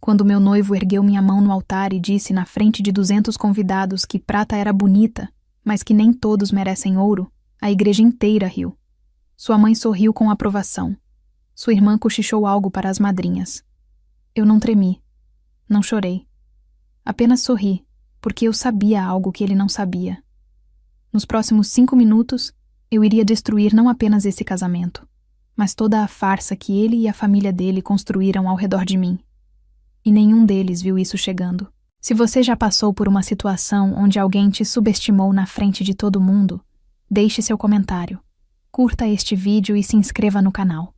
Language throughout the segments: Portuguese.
Quando meu noivo ergueu minha mão no altar e disse na frente de 200 convidados que prata era bonita, mas que nem todos merecem ouro, a igreja inteira riu. Sua mãe sorriu com aprovação. Sua irmã cochichou algo para as madrinhas. Eu não tremi. Não chorei. Apenas sorri, porque eu sabia algo que ele não sabia. Nos próximos 5 minutos, eu iria destruir não apenas esse casamento, mas toda a farsa que ele e a família dele construíram ao redor de mim. E nenhum deles viu isso chegando. Se você já passou por uma situação onde alguém te subestimou na frente de todo mundo, deixe seu comentário, curta este vídeo e se inscreva no canal.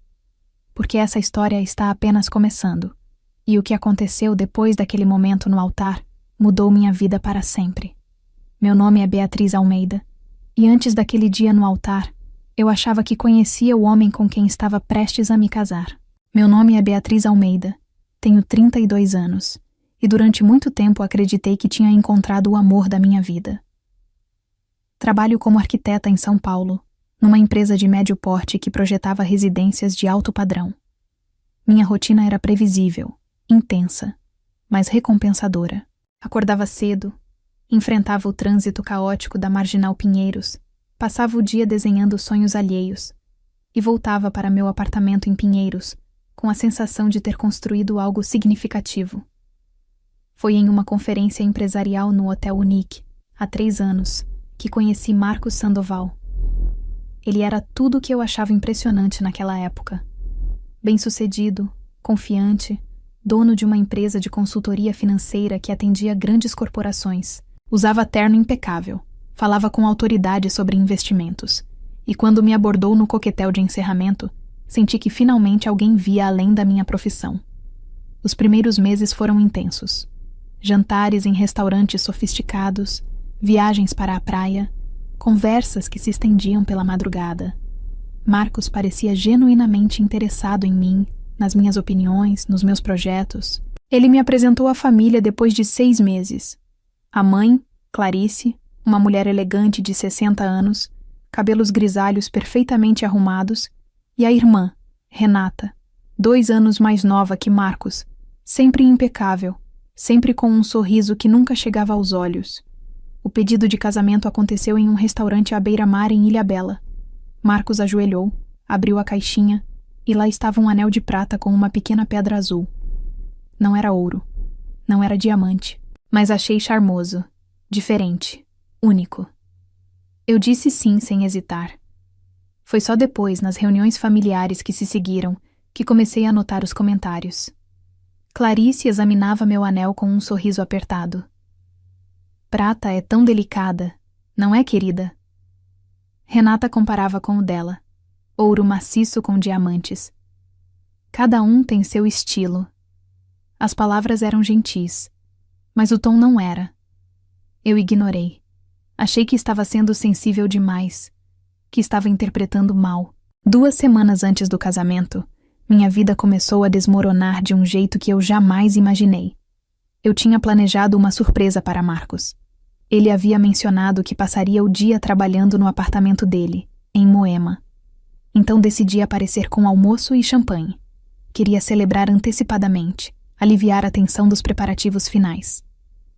Porque essa história está apenas começando, e o que aconteceu depois daquele momento no altar mudou minha vida para sempre. Meu nome é Beatriz Almeida, e antes daquele dia no altar, eu achava que conhecia o homem com quem estava prestes a me casar. Meu nome é Beatriz Almeida, tenho 32 anos, e durante muito tempo acreditei que tinha encontrado o amor da minha vida. Trabalho como arquiteta em São Paulo, numa empresa de médio porte que projetava residências de alto padrão. Minha rotina era previsível, intensa, mas recompensadora. Acordava cedo, enfrentava o trânsito caótico da Marginal Pinheiros, passava o dia desenhando sonhos alheios e voltava para meu apartamento em Pinheiros com a sensação de ter construído algo significativo. Foi em uma conferência empresarial no Hotel Unique, há 3 anos, que conheci Marcos Sandoval. Ele era tudo o que eu achava impressionante naquela época. Bem-sucedido, confiante, dono de uma empresa de consultoria financeira que atendia grandes corporações. Usava terno impecável, falava com autoridade sobre investimentos. E quando me abordou no coquetel de encerramento, senti que finalmente alguém via além da minha profissão. Os primeiros meses foram intensos. Jantares em restaurantes sofisticados, viagens para a praia, conversas que se estendiam pela madrugada. Marcos parecia genuinamente interessado em mim, nas minhas opiniões, nos meus projetos. Ele me apresentou a família depois de 6 meses. A mãe, Clarice, uma mulher elegante de 60 anos, cabelos grisalhos perfeitamente arrumados, e a irmã, Renata, 2 anos mais nova que Marcos, sempre impecável, sempre com um sorriso que nunca chegava aos olhos. O pedido de casamento aconteceu em um restaurante à beira-mar em Ilhabela. Marcos ajoelhou, abriu a caixinha, e lá estava um anel de prata com uma pequena pedra azul. Não era ouro, não era diamante, mas achei charmoso, diferente, único. Eu disse sim sem hesitar. Foi só depois, nas reuniões familiares que se seguiram, que comecei a notar os comentários. Clarice examinava meu anel com um sorriso apertado. Prata é tão delicada, não é, querida? Renata comparava com o dela, ouro maciço com diamantes. Cada um tem seu estilo. As palavras eram gentis, mas o tom não era. Eu ignorei. Achei que estava sendo sensível demais, que estava interpretando mal. 2 semanas antes do casamento, minha vida começou a desmoronar de um jeito que eu jamais imaginei. Eu tinha planejado uma surpresa para Marcos. Ele havia mencionado que passaria o dia trabalhando no apartamento dele, em Moema. Então decidi aparecer com almoço e champanhe. Queria celebrar antecipadamente, aliviar a tensão dos preparativos finais.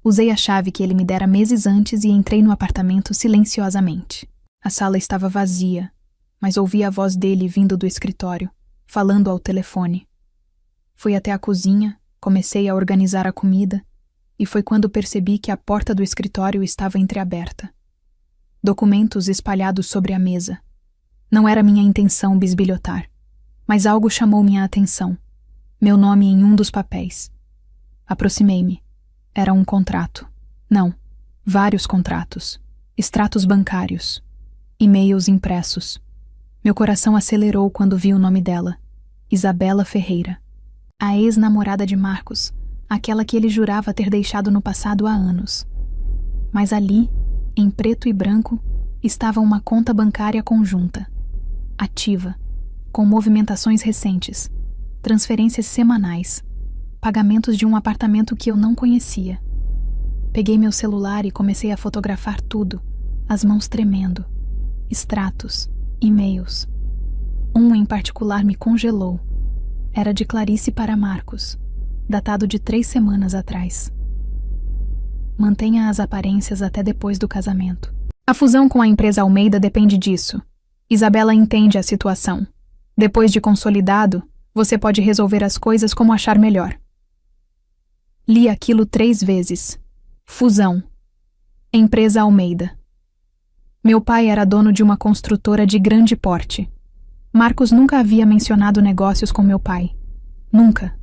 Usei a chave que ele me dera meses antes e entrei no apartamento silenciosamente. A sala estava vazia, mas ouvi a voz dele vindo do escritório, falando ao telefone. Fui até a cozinha, comecei a organizar a comida, e foi quando percebi que a porta do escritório estava entreaberta. Documentos espalhados sobre a mesa. Não era minha intenção bisbilhotar, mas algo chamou minha atenção. Meu nome em um dos papéis. Aproximei-me. Era um contrato. Não, vários contratos. Extratos bancários. E-mails impressos. Meu coração acelerou quando vi o nome dela. Isabela Ferreira. A ex-namorada de Marcos, aquela que ele jurava ter deixado no passado há anos. Mas ali, em preto e branco, estava uma conta bancária conjunta, ativa, com movimentações recentes, transferências semanais, pagamentos de um apartamento que eu não conhecia. Peguei meu celular e comecei a fotografar tudo, as mãos tremendo. Extratos, e-mails. Um em particular me congelou. Era de Clarice para Marcos. datado de 3 semanas atrás. Mantenha as aparências até depois do casamento. A fusão com a empresa Almeida depende disso. Isabela entende a situação. Depois de consolidado, você pode resolver as coisas como achar melhor. Li aquilo 3 vezes. Fusão. Empresa Almeida. Meu pai era dono de uma construtora de grande porte. Marcos nunca havia mencionado negócios com meu pai. Nunca.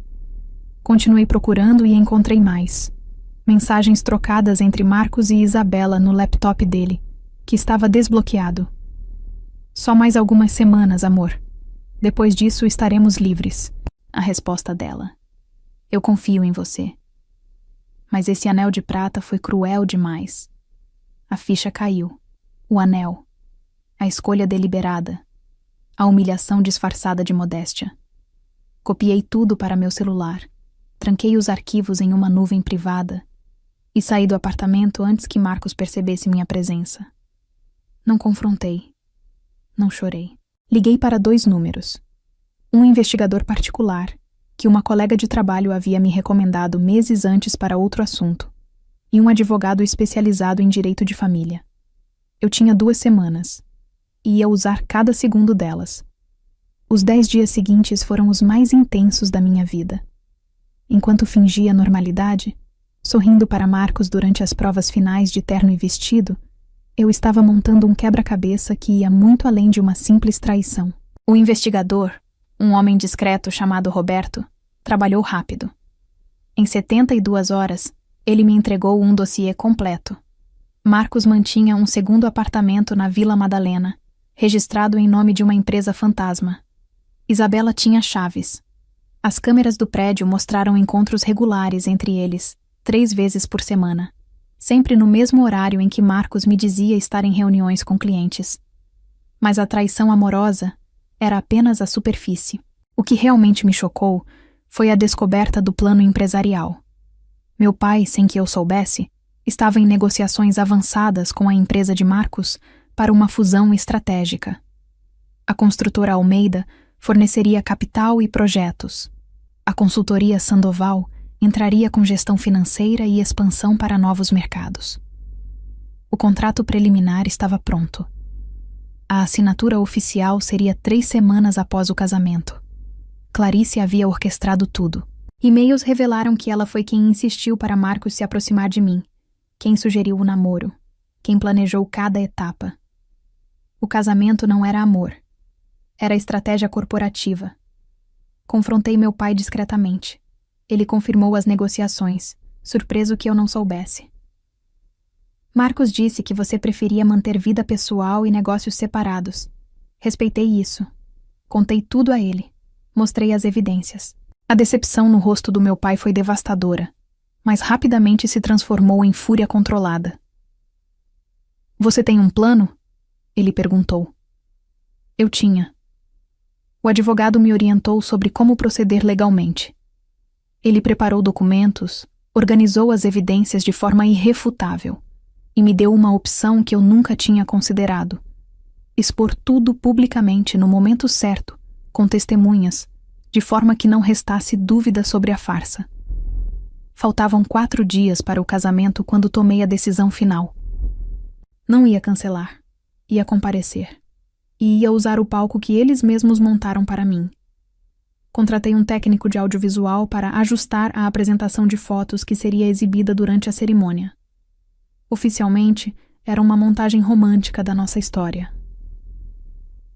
Continuei procurando e encontrei mais. Mensagens trocadas entre Marcos e Isabela no laptop dele, que estava desbloqueado. Só mais algumas semanas, amor. Depois disso estaremos livres. A resposta dela. Eu confio em você. Mas esse anel de prata foi cruel demais. A ficha caiu. O anel. A escolha deliberada. A humilhação disfarçada de modéstia. Copiei tudo para meu celular. Tranquei os arquivos em uma nuvem privada e saí do apartamento antes que Marcos percebesse minha presença. Não confrontei. Não chorei. Liguei para 2 números. Um investigador particular, que uma colega de trabalho havia me recomendado meses antes para outro assunto, e um advogado especializado em direito de família. Eu tinha 2 semanas, e ia usar cada segundo delas. Os 10 dias seguintes foram os mais intensos da minha vida. Enquanto fingia normalidade, sorrindo para Marcos durante as provas finais de terno e vestido, eu estava montando um quebra-cabeça que ia muito além de uma simples traição. O investigador, um homem discreto chamado Roberto, trabalhou rápido. Em 72 horas, ele me entregou um dossiê completo. Marcos mantinha um segundo apartamento na Vila Madalena, registrado em nome de uma empresa fantasma. Isabela tinha chaves. As câmeras do prédio mostraram encontros regulares entre eles, 3 vezes por semana, sempre no mesmo horário em que Marcos me dizia estar em reuniões com clientes. Mas a traição amorosa era apenas a superfície. O que realmente me chocou foi a descoberta do plano empresarial. Meu pai, sem que eu soubesse, estava em negociações avançadas com a empresa de Marcos para uma fusão estratégica. A construtora Almeida forneceria capital e projetos. A consultoria Sandoval entraria com gestão financeira e expansão para novos mercados. O contrato preliminar estava pronto. A assinatura oficial seria 3 semanas após o casamento. Clarice havia orquestrado tudo. E-mails revelaram que ela foi quem insistiu para Marcos se aproximar de mim, quem sugeriu o namoro, quem planejou cada etapa. O casamento não era amor. Era estratégia corporativa. Confrontei meu pai discretamente. Ele confirmou as negociações, surpreso que eu não soubesse. Marcos disse que você preferia manter vida pessoal e negócios separados. Respeitei isso. Contei tudo a ele. Mostrei as evidências. A decepção no rosto do meu pai foi devastadora, mas rapidamente se transformou em fúria controlada. Você tem um plano? Ele perguntou. Eu tinha. O advogado me orientou sobre como proceder legalmente. Ele preparou documentos, organizou as evidências de forma irrefutável e me deu uma opção que eu nunca tinha considerado: expor tudo publicamente no momento certo, com testemunhas, de forma que não restasse dúvida sobre a farsa. Faltavam 4 dias para o casamento quando tomei a decisão final. Não ia cancelar, ia comparecer, e ia usar o palco que eles mesmos montaram para mim. Contratei um técnico de audiovisual para ajustar a apresentação de fotos que seria exibida durante a cerimônia. Oficialmente, era uma montagem romântica da nossa história.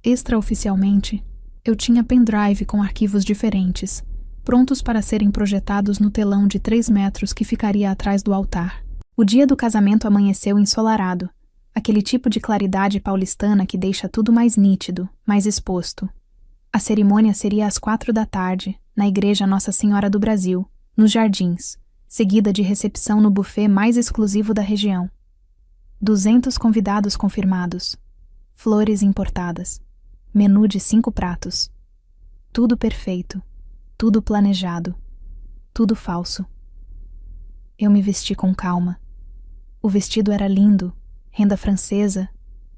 Extraoficialmente, eu tinha pendrive com arquivos diferentes, prontos para serem projetados no telão de 3 metros que ficaria atrás do altar. O dia do casamento amanheceu ensolarado, aquele tipo de claridade paulistana que deixa tudo mais nítido, mais exposto. A cerimônia seria às 4 da tarde, na Igreja Nossa Senhora do Brasil, nos Jardins, seguida de recepção no buffet mais exclusivo da região. 200 convidados confirmados. Flores importadas. Menu de 5 pratos. Tudo perfeito. Tudo planejado. Tudo falso. Eu me vesti com calma. O vestido era lindo, renda francesa,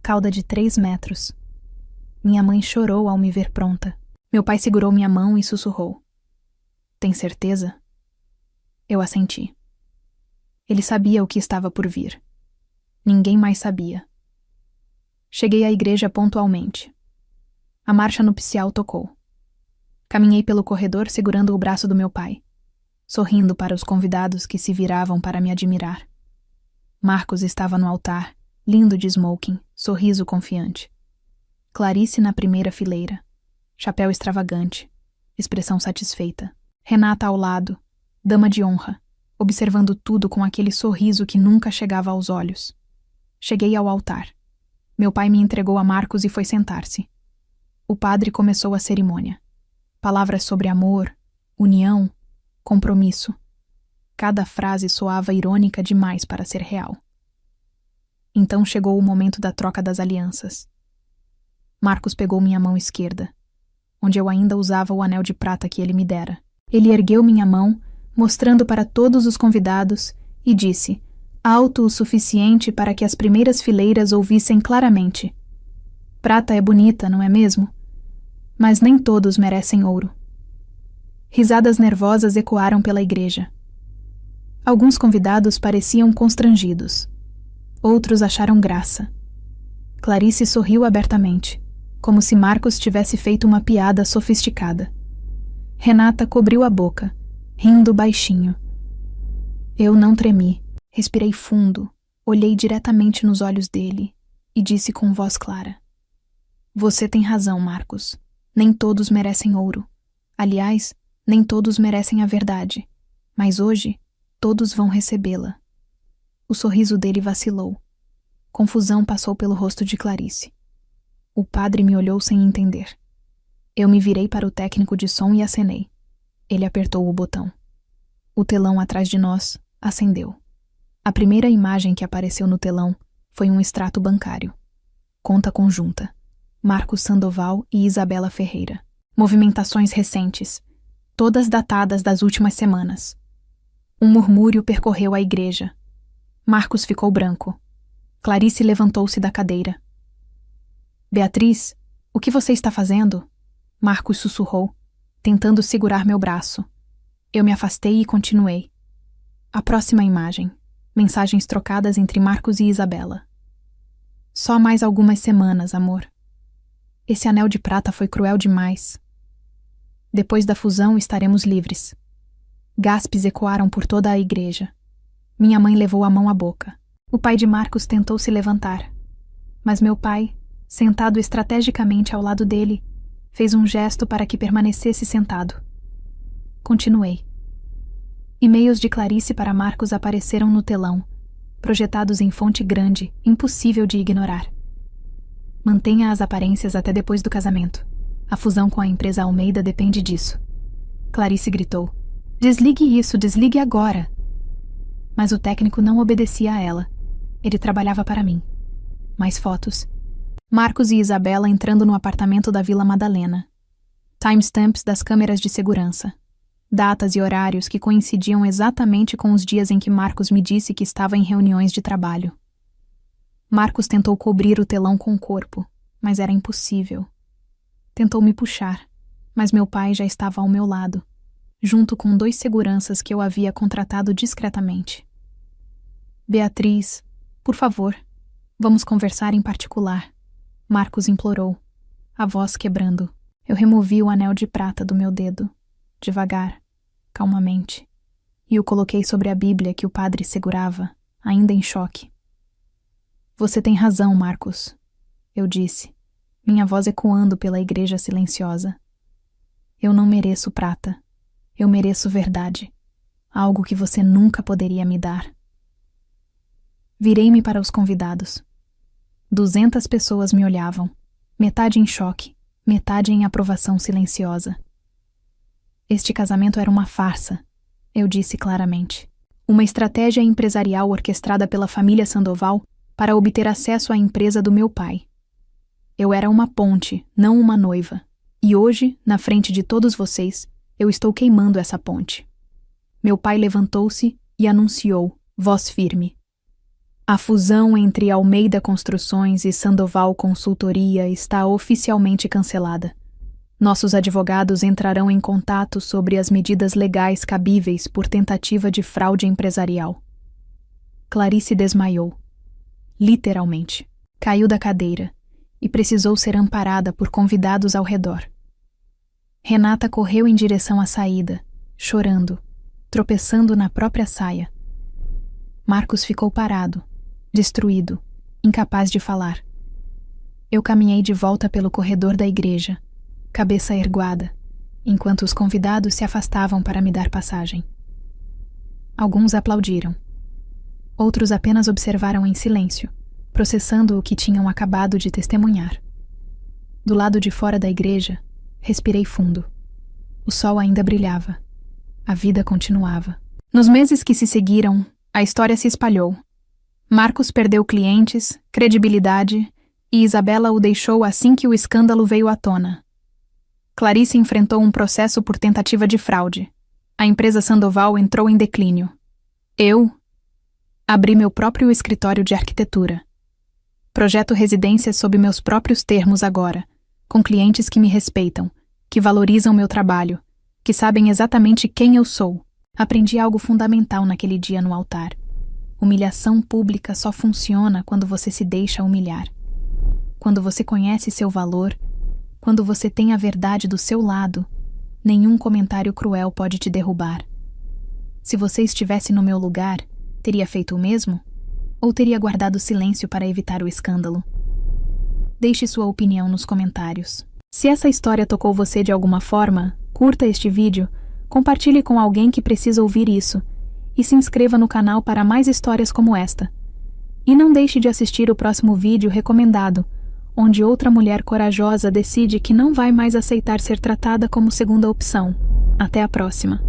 cauda de 3 metros. Minha mãe chorou ao me ver pronta. Meu pai segurou minha mão e sussurrou: Tem certeza? Eu assenti. Ele sabia o que estava por vir. Ninguém mais sabia. Cheguei à igreja pontualmente. A marcha nupcial tocou. Caminhei pelo corredor segurando o braço do meu pai, sorrindo para os convidados que se viravam para me admirar. Marcos estava no altar, lindo de smoking, sorriso confiante. Clarice na primeira fileira, chapéu extravagante, expressão satisfeita. Renata ao lado, dama de honra, observando tudo com aquele sorriso que nunca chegava aos olhos. Cheguei ao altar. Meu pai me entregou a Marcos e foi sentar-se. O padre começou a cerimônia. Palavras sobre amor, união, compromisso. Cada frase soava irônica demais para ser real. Então chegou o momento da troca das alianças. Marcos pegou minha mão esquerda, onde eu ainda usava o anel de prata que ele me dera. Ele ergueu minha mão, mostrando para todos os convidados, e disse, alto o suficiente para que as primeiras fileiras ouvissem claramente. Prata é bonita, não é mesmo? Mas nem todos merecem ouro. Risadas nervosas ecoaram pela igreja. Alguns convidados pareciam constrangidos. Outros acharam graça. Clarice sorriu abertamente, como se Marcos tivesse feito uma piada sofisticada. Renata cobriu a boca, rindo baixinho. Eu não tremi. Respirei fundo, olhei diretamente nos olhos dele e disse com voz clara. Você tem razão, Marcos. Nem todos merecem ouro. Aliás, nem todos merecem a verdade. Mas hoje, todos vão recebê-la. O sorriso dele vacilou. Confusão passou pelo rosto de Clarice. O padre me olhou sem entender. Eu me virei para o técnico de som e acenei. Ele apertou o botão. O telão atrás de nós acendeu. A primeira imagem que apareceu no telão foi um extrato bancário. Conta conjunta. Marcos Sandoval e Isabela Ferreira. Movimentações recentes, todas datadas das últimas semanas. Um murmúrio percorreu a igreja. Marcos ficou branco. Clarice levantou-se da cadeira. Beatriz, o que você está fazendo? Marcos sussurrou, tentando segurar meu braço. Eu me afastei e continuei. A próxima imagem. Mensagens trocadas entre Marcos e Isabela. Só mais algumas semanas, amor. Esse anel de prata foi cruel demais. Depois da fusão estaremos livres. Gaspes ecoaram por toda a igreja. Minha mãe levou a mão à boca. O pai de Marcos tentou se levantar. Mas meu pai, sentado estrategicamente ao lado dele, fez um gesto para que permanecesse sentado. Continuei. E-mails de Clarice para Marcos apareceram no telão, projetados em fonte grande, impossível de ignorar. Mantenha as aparências até depois do casamento. A fusão com a empresa Almeida depende disso. Clarice gritou. Desligue isso, desligue agora. Mas o técnico não obedecia a ela. Ele trabalhava para mim. Mais fotos. Marcos e Isabela entrando no apartamento da Vila Madalena. Timestamps das câmeras de segurança. Datas e horários que coincidiam exatamente com os dias em que Marcos me disse que estava em reuniões de trabalho. Marcos tentou cobrir o telão com o corpo, mas era impossível. Tentou me puxar, mas meu pai já estava ao meu lado, junto com 2 seguranças que eu havia contratado discretamente. Beatriz, por favor, vamos conversar em particular, Marcos implorou, a voz quebrando. Eu removi o anel de prata do meu dedo, devagar, calmamente, e o coloquei sobre a Bíblia que o padre segurava, ainda em choque. Você tem razão, Marcos, eu disse, minha voz ecoando pela igreja silenciosa. Eu não mereço prata. Eu mereço verdade. Algo que você nunca poderia me dar. Virei-me para os convidados. 200 pessoas me olhavam, metade em choque, metade em aprovação silenciosa. Este casamento era uma farsa, eu disse claramente. Uma estratégia empresarial orquestrada pela família Sandoval para obter acesso à empresa do meu pai. Eu era uma ponte, não uma noiva. E hoje, na frente de todos vocês, eu estou queimando essa ponte. Meu pai levantou-se e anunciou, voz firme. A fusão entre Almeida Construções e Sandoval Consultoria está oficialmente cancelada. Nossos advogados entrarão em contato sobre as medidas legais cabíveis por tentativa de fraude empresarial. Clarice desmaiou. Literalmente. Caiu da cadeira e precisou ser amparada por convidados ao redor. Renata correu em direção à saída, chorando, tropeçando na própria saia. Marcos ficou parado, destruído, incapaz de falar. Eu caminhei de volta pelo corredor da igreja, cabeça erguada, enquanto os convidados se afastavam para me dar passagem. Alguns aplaudiram. Outros apenas observaram em silêncio, processando o que tinham acabado de testemunhar. Do lado de fora da igreja, respirei fundo. O sol ainda brilhava. A vida continuava. Nos meses que se seguiram, a história se espalhou. Marcos perdeu clientes, credibilidade, e Isabela o deixou assim que o escândalo veio à tona. Clarice enfrentou um processo por tentativa de fraude. A empresa Sandoval entrou em declínio. Eu abri meu próprio escritório de arquitetura. Projeto residências sob meus próprios termos agora, com clientes que me respeitam, que valorizam meu trabalho, que sabem exatamente quem eu sou. Aprendi algo fundamental naquele dia no altar. Humilhação pública só funciona quando você se deixa humilhar. Quando você conhece seu valor, quando você tem a verdade do seu lado, nenhum comentário cruel pode te derrubar. Se você estivesse no meu lugar, teria feito o mesmo? Ou teria guardado silêncio para evitar o escândalo? Deixe sua opinião nos comentários. Se essa história tocou você de alguma forma, curta este vídeo, compartilhe com alguém que precisa ouvir isso e se inscreva no canal para mais histórias como esta. E não deixe de assistir o próximo vídeo recomendado, onde outra mulher corajosa decide que não vai mais aceitar ser tratada como segunda opção. Até a próxima.